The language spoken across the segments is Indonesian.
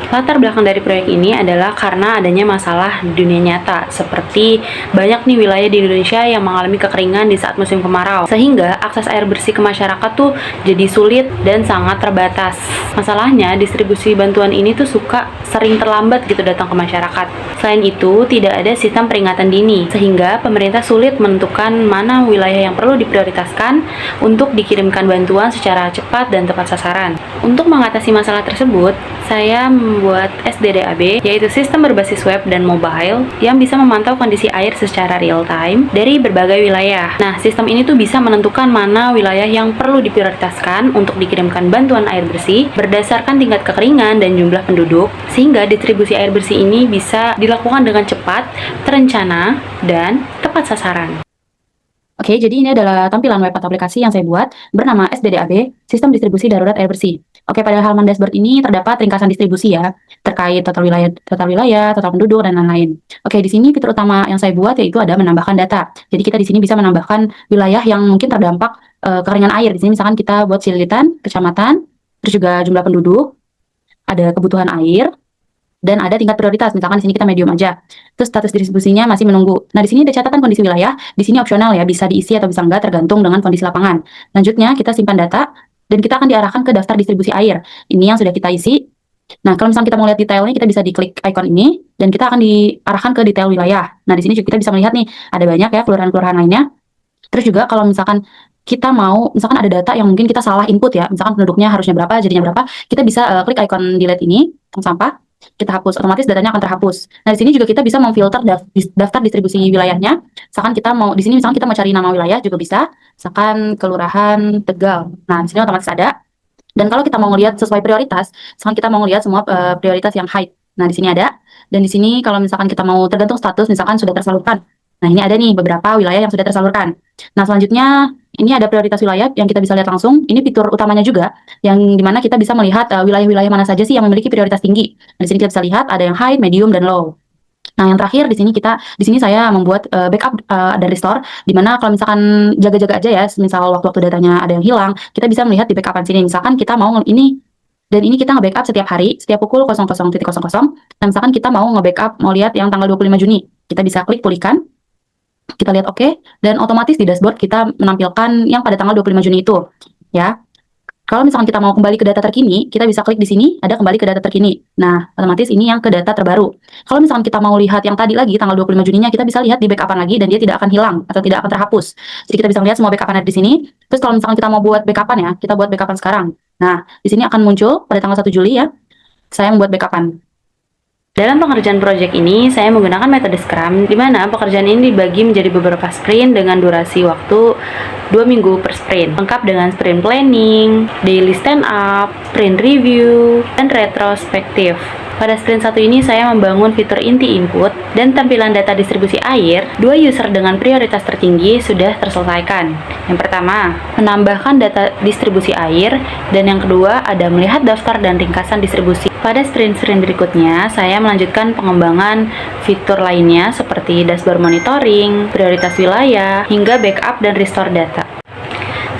Latar belakang dari proyek ini adalah karena adanya masalah di dunia nyata, seperti banyak nih wilayah di Indonesia yang mengalami kekeringan di saat musim kemarau, sehingga akses air bersih ke masyarakat tuh jadi sulit dan sangat terbatas. Masalahnya, distribusi bantuan ini tuh sering terlambat gitu datang ke masyarakat. Selain itu, tidak ada sistem peringatan dini, sehingga pemerintah sulit menentukan mana wilayah yang perlu diprioritaskan untuk dikirimkan bantuan secara cepat dan tepat sasaran. Untuk mengatasi masalah tersebut, saya membuat SDDAB, yaitu sistem berbasis web dan mobile yang bisa memantau kondisi air secara real time dari berbagai wilayah. Nah, sistem ini tuh bisa menentukan mana wilayah yang perlu diprioritaskan untuk dikirimkan bantuan air bersih berdasarkan tingkat kekeringan dan jumlah penduduk, sehingga distribusi air bersih ini bisa dilakukan dengan cepat, terencana, dan tepat sasaran. Oke, jadi ini adalah tampilan web atau aplikasi yang saya buat bernama SDDAB, Sistem Distribusi Darurat Air Bersih. Oke, pada halaman dashboard ini terdapat ringkasan distribusi ya, terkait total wilayah, total penduduk, dan lain-lain. Oke, di sini fitur utama yang saya buat yaitu ada menambahkan data. Jadi kita di sini bisa menambahkan wilayah yang mungkin terdampak kekeringan air. Di sini misalkan kita buat Cililitan, kecamatan, terus juga jumlah penduduk, ada kebutuhan air, dan ada tingkat prioritas. Misalkan di sini kita medium aja. Terus status distribusinya masih menunggu. Nah, di sini ada catatan kondisi wilayah. Di sini opsional ya, bisa diisi atau bisa enggak tergantung dengan kondisi lapangan. Lanjutnya kita simpan data dan kita akan diarahkan ke daftar distribusi air. Ini yang sudah kita isi. Nah, kalau misalnya kita mau lihat detailnya, kita bisa diklik icon ini dan kita akan diarahkan ke detail wilayah. Nah, di sini juga kita bisa melihat nih, ada banyak ya kelurahan-kelurahan lainnya. Terus juga kalau misalkan kita mau, misalkan ada data yang mungkin kita salah input ya, misalkan penduduknya harusnya berapa, jadinya berapa, kita bisa klik icon delete ini, tong sampah, kita hapus, otomatis datanya akan terhapus. Nah, di sini juga kita bisa memfilter daftar distribusi wilayahnya. Misalkan kita mau, di sini misalkan kita mau cari nama wilayah juga bisa, misalkan Kelurahan Tegal. Nah, di sini otomatis ada. Dan kalau kita mau ngelihat sesuai prioritas, misalkan kita mau ngelihat semua prioritas yang high. Nah, di sini ada. Dan di sini kalau misalkan kita mau tergantung status, misalkan sudah tersalurkan. Nah, ini ada nih beberapa wilayah yang sudah tersalurkan. Nah, selanjutnya ini ada prioritas wilayah yang kita bisa lihat langsung. Ini fitur utamanya juga, yang dimana kita bisa melihat wilayah-wilayah mana saja sih yang memiliki prioritas tinggi. Nah, di sini kita bisa lihat ada yang high, medium, dan low. Nah, yang terakhir di sini saya membuat backup dan restore, di mana kalau misalkan jaga-jaga aja ya, misal waktu-waktu datanya ada yang hilang, kita bisa melihat di backupan sini. Misalkan kita mau ini dan ini kita nge-backup setiap hari, setiap pukul 00.00. Dan misalkan kita mau nge-backup, mau lihat yang tanggal 25 Juni, kita bisa klik pulihkan. Kita lihat oke, dan otomatis di dashboard kita menampilkan yang pada tanggal 25 Juni itu, ya. Kalau misalkan kita mau kembali ke data terkini, kita bisa klik di sini, ada kembali ke data terkini. Nah, otomatis ini yang ke data terbaru. Kalau misalkan kita mau lihat yang tadi lagi, tanggal 25 Juninya, kita bisa lihat di backupan lagi, dan dia tidak akan hilang, atau tidak akan terhapus. Jadi kita bisa lihat semua backupan ada di sini. Terus kalau misalkan kita mau buat backupan ya, kita buat backupan sekarang. Nah, di sini akan muncul pada tanggal 1 Juli ya, saya membuat backupan. Dalam pengerjaan proyek ini, saya menggunakan metode Scrum, di mana pekerjaan ini dibagi menjadi beberapa sprint dengan durasi waktu 2 minggu per sprint, lengkap dengan sprint planning, daily stand up, sprint review, dan retrospektif. Pada sprint 1 ini saya membangun fitur inti input dan tampilan data distribusi air. 2 user dengan prioritas tertinggi sudah terselesaikan. Yang pertama, menambahkan data distribusi air, dan yang kedua ada melihat daftar dan ringkasan distribusi. Pada sprint-sprint berikutnya, saya melanjutkan pengembangan fitur lainnya seperti dashboard monitoring, prioritas wilayah, hingga backup dan restore data.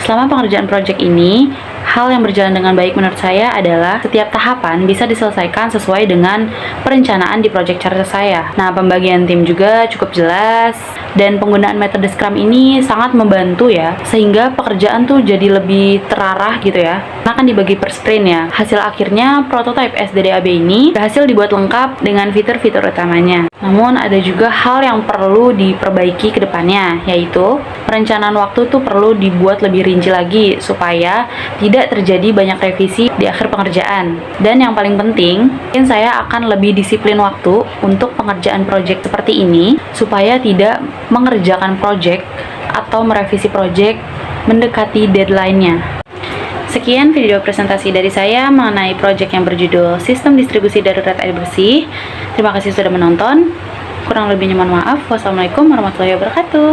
Selama pengerjaan proyek ini, hal yang berjalan dengan baik menurut saya adalah setiap tahapan bisa diselesaikan sesuai dengan perencanaan di project charter saya. Nah, pembagian tim juga cukup jelas, dan penggunaan metode Scrum ini sangat membantu ya, sehingga pekerjaan tuh jadi lebih terarah gitu ya. Karena kan dibagi per sprint ya. Hasil akhirnya, prototipe SDDAB ini berhasil dibuat lengkap dengan fitur-fitur utamanya. Namun ada juga hal yang perlu diperbaiki ke depannya, yaitu perencanaan waktu tuh perlu dibuat lebih rinci lagi supaya tidak terjadi banyak revisi di akhir pengerjaan. Dan yang paling penting, mungkin saya akan lebih disiplin waktu untuk pengerjaan proyek seperti ini supaya tidak mengerjakan proyek atau merevisi proyek mendekati deadline-nya. Sekian video presentasi dari saya mengenai proyek yang berjudul Sistem Distribusi Darurat Air Bersih. Terima kasih sudah menonton. Kurang lebihnya mohon maaf. Wassalamualaikum warahmatullahi wabarakatuh.